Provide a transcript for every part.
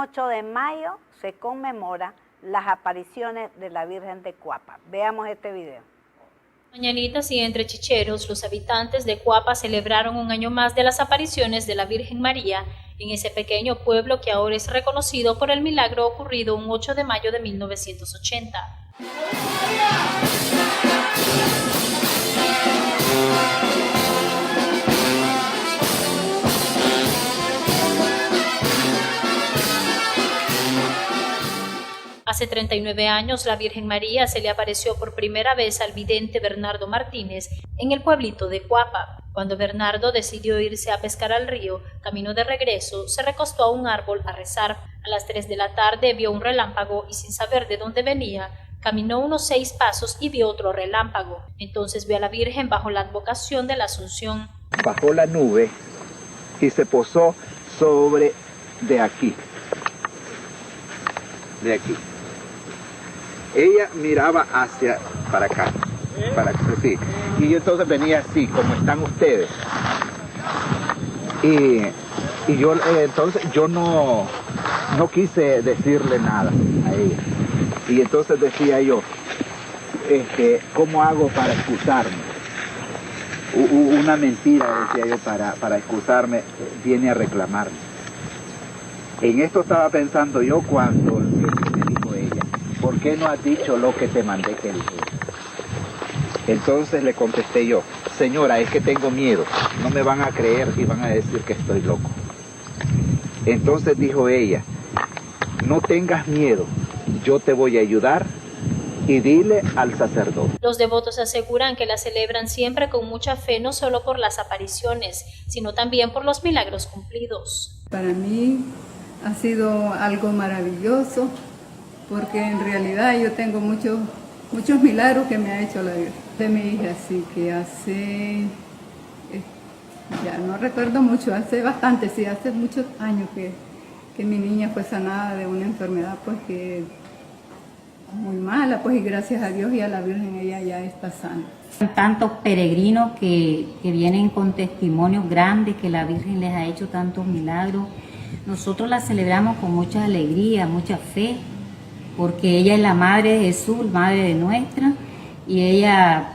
8 de mayo se conmemora las apariciones de la Virgen de Cuapa. Veamos este video. Mañanitas y entre chicheros, los habitantes de Cuapa celebraron un año más de las apariciones de la Virgen María en ese pequeño pueblo que ahora es reconocido por el milagro ocurrido un 8 de mayo de 1980. Hace 39 años, la Virgen María se le apareció por primera vez al vidente Bernardo Martínez en el pueblito de Cuapa. Cuando Bernardo decidió irse a pescar al río, camino de regreso, se recostó a un árbol a rezar. A las 3 de la tarde vio un relámpago y sin saber de dónde venía, caminó unos 6 pasos y vio otro relámpago. Entonces vio a la Virgen bajo la advocación de la Asunción. Bajó la nube y se posó sobre de aquí. De aquí. Ella miraba para acá, sí. Y yo entonces venía así, como están ustedes. Y yo entonces yo no quise decirle nada a ella. Y entonces decía yo, ¿cómo hago para excusarme? Una mentira, decía yo, para excusarme, viene a reclamarme. En esto estaba pensando yo cuando me dijo ella, ¿por qué no has dicho lo que te mandé que dijera? Entonces le contesté yo, señora, es que tengo miedo, no me van a creer y van a decir que estoy loco. Entonces dijo ella, no tengas miedo, yo te voy a ayudar y dile al sacerdote. Los devotos aseguran que la celebran siempre con mucha fe, no solo por las apariciones, sino también por los milagros cumplidos. Para mí ha sido algo maravilloso, porque en realidad yo tengo muchos milagros que me ha hecho la Virgen de mi hija, así que hace, ya no recuerdo mucho, hace bastante, sí, hace muchos años que mi niña fue sanada de una enfermedad pues que muy mala, pues, y gracias a Dios y a la Virgen ella ya está sana. Tantos peregrinos que vienen con testimonios grandes que la Virgen les ha hecho tantos milagros. Nosotros la celebramos con mucha alegría, mucha fe, porque ella es la Madre de Jesús, Madre de nuestra, y ella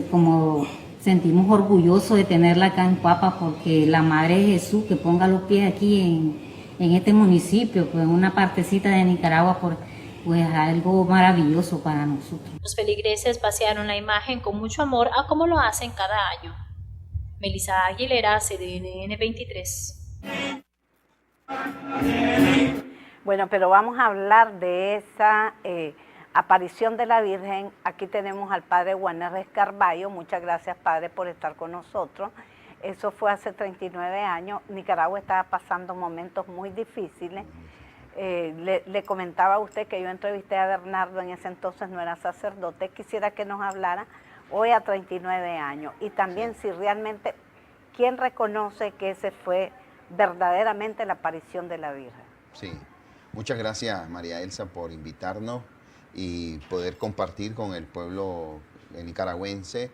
como sentimos orgullosos de tenerla acá en Cuapa, porque la Madre de Jesús que ponga los pies aquí en este municipio, pues en una partecita de Nicaragua, pues algo maravilloso para nosotros. Los feligreses pasearon la imagen con mucho amor, a como lo hacen cada año. Melissa Aguilera, CDNN 23. Bueno, pero vamos a hablar de esa aparición de la Virgen. Aquí tenemos al padre Warner Escarballo. Muchas gracias, padre, por estar con nosotros. Eso fue hace 39 años. Nicaragua estaba pasando momentos muy difíciles. Le comentaba a usted que yo entrevisté a Bernardo, en ese entonces no era sacerdote. Quisiera que nos hablara hoy a 39 años. Y también si realmente, ¿quién reconoce que ese fue verdaderamente la aparición de la Virgen? Sí, muchas gracias María Elsa por invitarnos y poder compartir con el pueblo nicaragüense,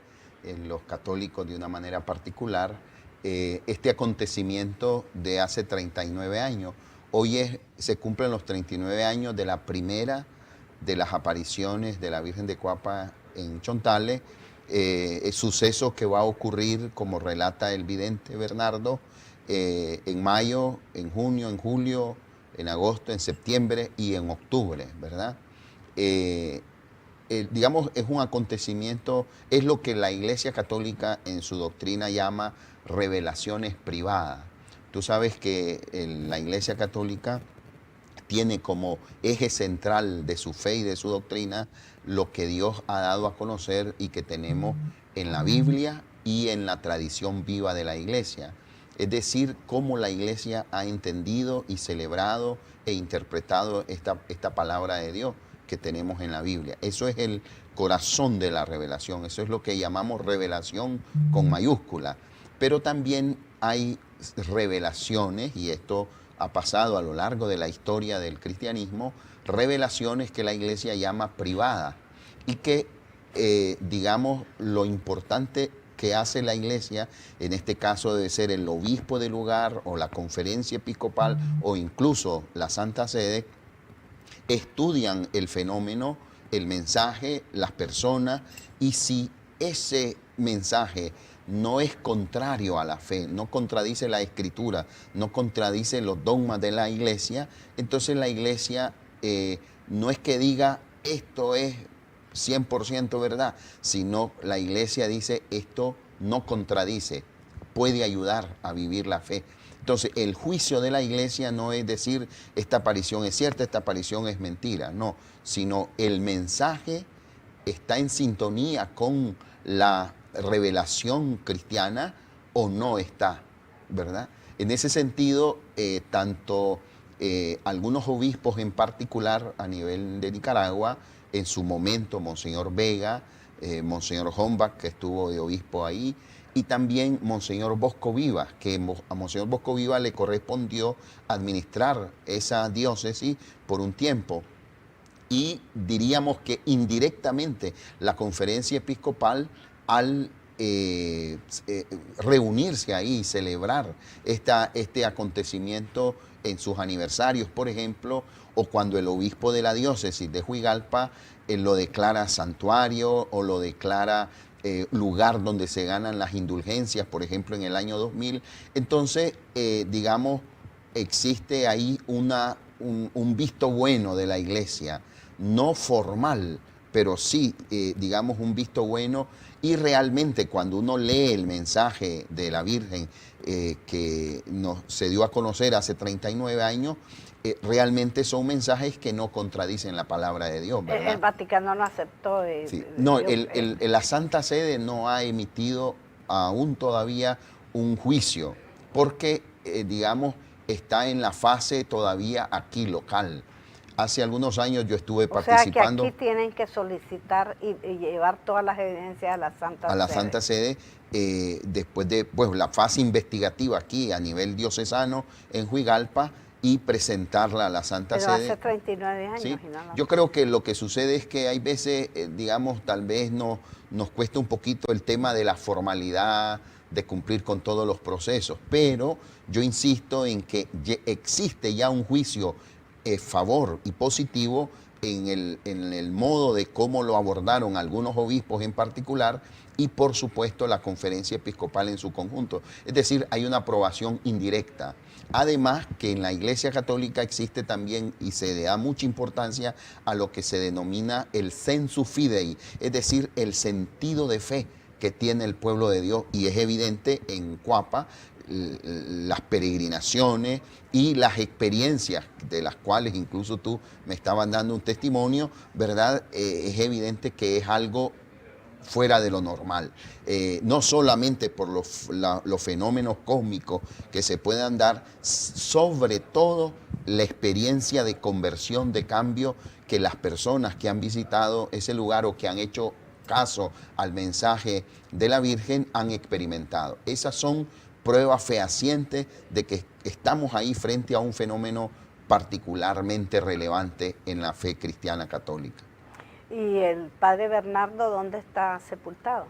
los católicos de una manera particular, este acontecimiento de hace 39 años. Hoy se cumplen los 39 años de la primera de las apariciones de la Virgen de Cuapa en Chontales, suceso que va a ocurrir, como relata el vidente Bernardo, en mayo, en junio, en julio, en agosto, en septiembre y en octubre, ¿verdad? Digamos, es un acontecimiento, es lo que la Iglesia Católica en su doctrina llama revelaciones privadas. Tú sabes que la Iglesia Católica tiene como eje central de su fe y de su doctrina lo que Dios ha dado a conocer y que tenemos en la Biblia y en la tradición viva de la Iglesia. Es decir, cómo la Iglesia ha entendido y celebrado e interpretado esta palabra de Dios que tenemos en la Biblia. Eso es el corazón de la revelación, eso es lo que llamamos revelación con mayúscula. Pero también hay revelaciones, y esto ha pasado a lo largo de la historia del cristianismo, revelaciones que la Iglesia llama privadas y que, digamos, lo importante que hace la iglesia, en este caso debe ser el obispo del lugar o la conferencia episcopal o incluso la Santa Sede, estudian el fenómeno, el mensaje, las personas, y si ese mensaje no es contrario a la fe, no contradice la escritura, no contradice los dogmas de la iglesia, entonces la iglesia no es que diga esto es 100% verdad, sino la iglesia dice esto no contradice, puede ayudar a vivir la fe. Entonces el juicio de la iglesia no es decir esta aparición es cierta, esta aparición es mentira, no, sino el mensaje está en sintonía con la revelación cristiana o no está, ¿verdad? En ese sentido, tanto algunos obispos en particular a nivel de Nicaragua, en su momento Monseñor Vega, Monseñor Hombach, que estuvo de obispo ahí, y también Monseñor Bosco Vivas, que a Monseñor Bosco Vivas le correspondió administrar esa diócesis por un tiempo. Y diríamos que indirectamente la conferencia episcopal al reunirse ahí y celebrar este acontecimiento en sus aniversarios, por ejemplo, o cuando el obispo de la diócesis de Juigalpa lo declara santuario o lo declara lugar donde se ganan las indulgencias, por ejemplo, en el año 2000. Entonces, digamos, existe ahí un visto bueno de la iglesia, no formal, pero sí, digamos, un visto bueno. Y realmente cuando uno lee el mensaje de la Virgen que se dio a conocer hace 39 años, realmente son mensajes que no contradicen la palabra de Dios, ¿verdad? El Vaticano no aceptó. Sí. No, la Santa Sede no ha emitido aún todavía un juicio, porque, digamos, está en la fase todavía aquí local. Hace algunos años yo estuve participando. O sea que aquí tienen que solicitar y llevar todas las evidencias a la Santa Sede. A la Santa Sede, después de la fase investigativa aquí a nivel diocesano en Juigalpa, y presentarla a la Santa Sede. Pero hace 39 años. ¿Sí? Y no. Yo creo que lo que sucede es que hay veces, digamos, tal vez nos cuesta un poquito el tema de la formalidad, de cumplir con todos los procesos, pero yo insisto en que existe ya un juicio favor y positivo en el modo de cómo lo abordaron algunos obispos en particular y por supuesto la conferencia episcopal en su conjunto. Es decir, hay una aprobación indirecta. Además que en la Iglesia Católica existe también y se le da mucha importancia a lo que se denomina el sensus fidei, es decir, el sentido de fe que tiene el pueblo de Dios, y es evidente en Cuapa las peregrinaciones y las experiencias de las cuales incluso tú me estabas dando un testimonio, ¿verdad? Es evidente que es algo fuera de lo normal, no solamente por los fenómenos cósmicos que se puedan dar, sobre todo la experiencia de conversión, de cambio que las personas que han visitado ese lugar o que han hecho caso al mensaje de la Virgen han experimentado. Esas son pruebas fehacientes de que estamos ahí frente a un fenómeno particularmente relevante en la fe cristiana católica. ¿Y el padre Bernardo dónde está sepultado?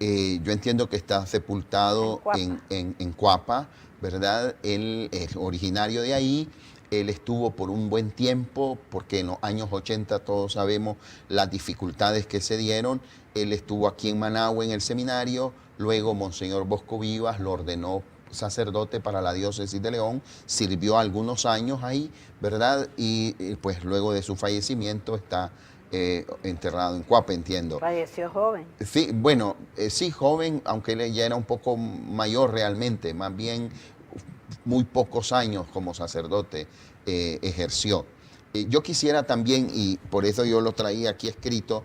Yo entiendo que está sepultado en Cuapa, ¿verdad? Él es originario de ahí. Él estuvo por un buen tiempo, porque en los años 80 todos sabemos las dificultades que se dieron. Él estuvo aquí en Managua en el seminario, luego Monseñor Bosco Vivas lo ordenó sacerdote para la diócesis de León, sirvió algunos años ahí, ¿verdad? Y pues luego de su fallecimiento está enterrado en Cuapa, entiendo. Falleció joven. Sí, bueno, sí, joven, aunque él ya era un poco mayor realmente, más bien muy pocos años como sacerdote ejerció. Yo quisiera también, y por eso yo lo traía aquí escrito,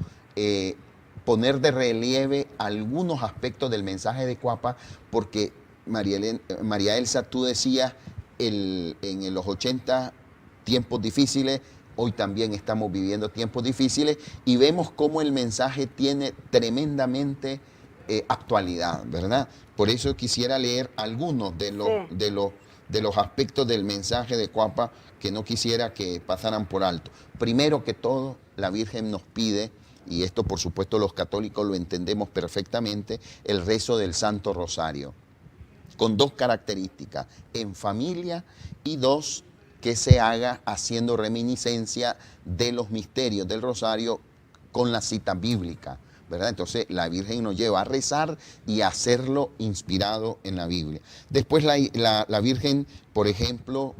poner de relieve algunos aspectos del mensaje de Cuapa, porque María Elsa, tú decías en los 80 tiempos difíciles, hoy también estamos viviendo tiempos difíciles y vemos cómo el mensaje tiene tremendamente actualidad, ¿verdad? Por eso quisiera leer algunos de los aspectos del mensaje de Cuapa que no quisiera que pasaran por alto. Primero que todo, la Virgen nos pide y esto por supuesto los católicos lo entendemos perfectamente, el rezo del Santo Rosario, con dos características, en familia, y dos, que se haga haciendo reminiscencia de los misterios del Rosario con la cita bíblica, ¿verdad? Entonces la Virgen nos lleva a rezar y a hacerlo inspirado en la Biblia. Después la Virgen, por ejemplo,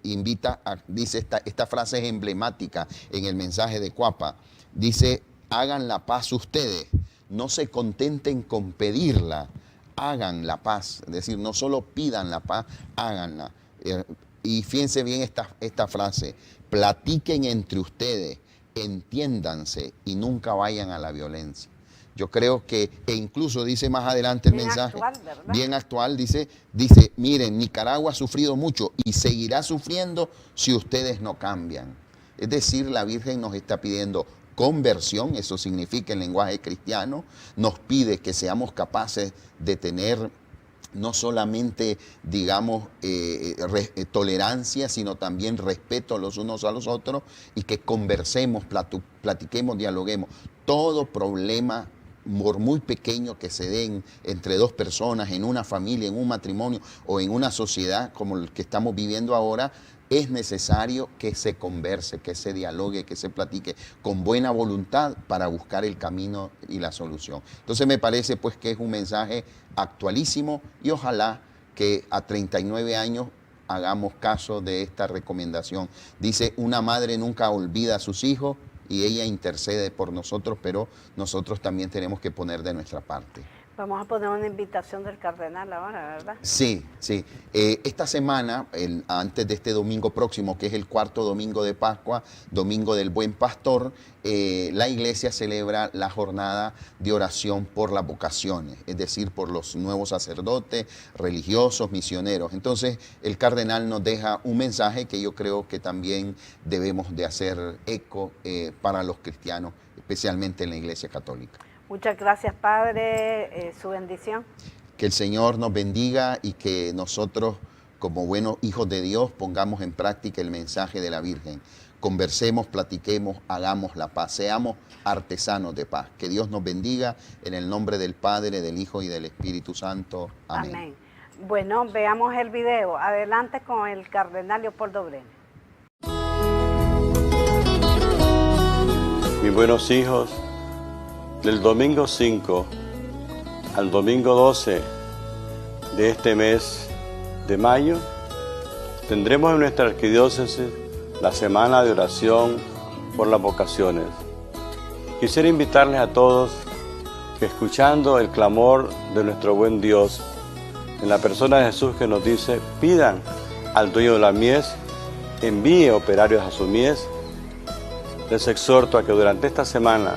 invita, dice esta frase es emblemática en el mensaje de Cuapa, dice: hagan la paz ustedes, no se contenten con pedirla, hagan la paz, es decir, no solo pidan la paz, háganla. Y fíjense bien esta frase: platiquen entre ustedes, entiéndanse y nunca vayan a la violencia. Yo creo que, e incluso dice más adelante el mensaje, bien actual, dice, miren, Nicaragua ha sufrido mucho y seguirá sufriendo si ustedes no cambian. Es decir, la Virgen nos está pidiendo conversión, eso significa en lenguaje cristiano, nos pide que seamos capaces de tener no solamente, digamos, tolerancia, sino también respeto los unos a los otros, y que conversemos, platiquemos, dialoguemos. Todo problema, por muy pequeño que se den entre dos personas, en una familia, en un matrimonio o en una sociedad como el que estamos viviendo ahora, es necesario que se converse, que se dialogue, que se platique con buena voluntad para buscar el camino y la solución. Entonces me parece pues que es un mensaje actualísimo, y ojalá que a 39 años hagamos caso de esta recomendación. Dice: una madre nunca olvida a sus hijos y ella intercede por nosotros, pero nosotros también tenemos que poner de nuestra parte. Vamos a poner una invitación del cardenal ahora, ¿verdad? Sí, sí. Esta semana, antes de este domingo próximo, que es el cuarto domingo de Pascua, Domingo del Buen Pastor, la Iglesia celebra la jornada de oración por las vocaciones, es decir, por los nuevos sacerdotes, religiosos, misioneros. Entonces, el cardenal nos deja un mensaje que yo creo que también debemos de hacer eco para los cristianos, especialmente en la Iglesia Católica. Muchas gracias, Padre, su bendición. Que el Señor nos bendiga y que nosotros, como buenos hijos de Dios, pongamos en práctica el mensaje de la Virgen. Conversemos, platiquemos, hagamos la paz, seamos artesanos de paz. Que Dios nos bendiga en el nombre del Padre, del Hijo y del Espíritu Santo. Amén. Amén. Bueno, veamos el video. Adelante con el cardenal Leopoldo Brenes. Mis buenos hijos, del domingo 5 al domingo 12 de este mes de mayo, tendremos en nuestra arquidiócesis la semana de oración por las vocaciones. Quisiera invitarles a todos que, escuchando el clamor de nuestro buen Dios, en la persona de Jesús, que nos dice: pidan al dueño de la mies, envíe operarios a su mies, les exhorto a que durante esta semana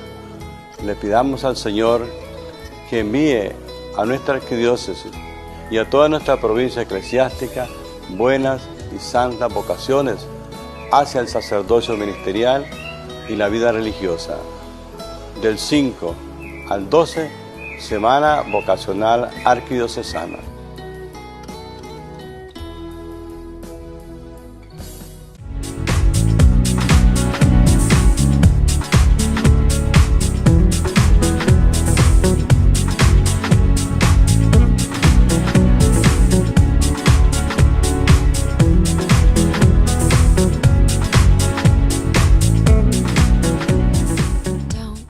le pidamos al Señor que envíe a nuestra arquidiócesis y a toda nuestra provincia eclesiástica buenas y santas vocaciones hacia el sacerdocio ministerial y la vida religiosa. Del 5 al 12, Semana Vocacional Arquidiocesana.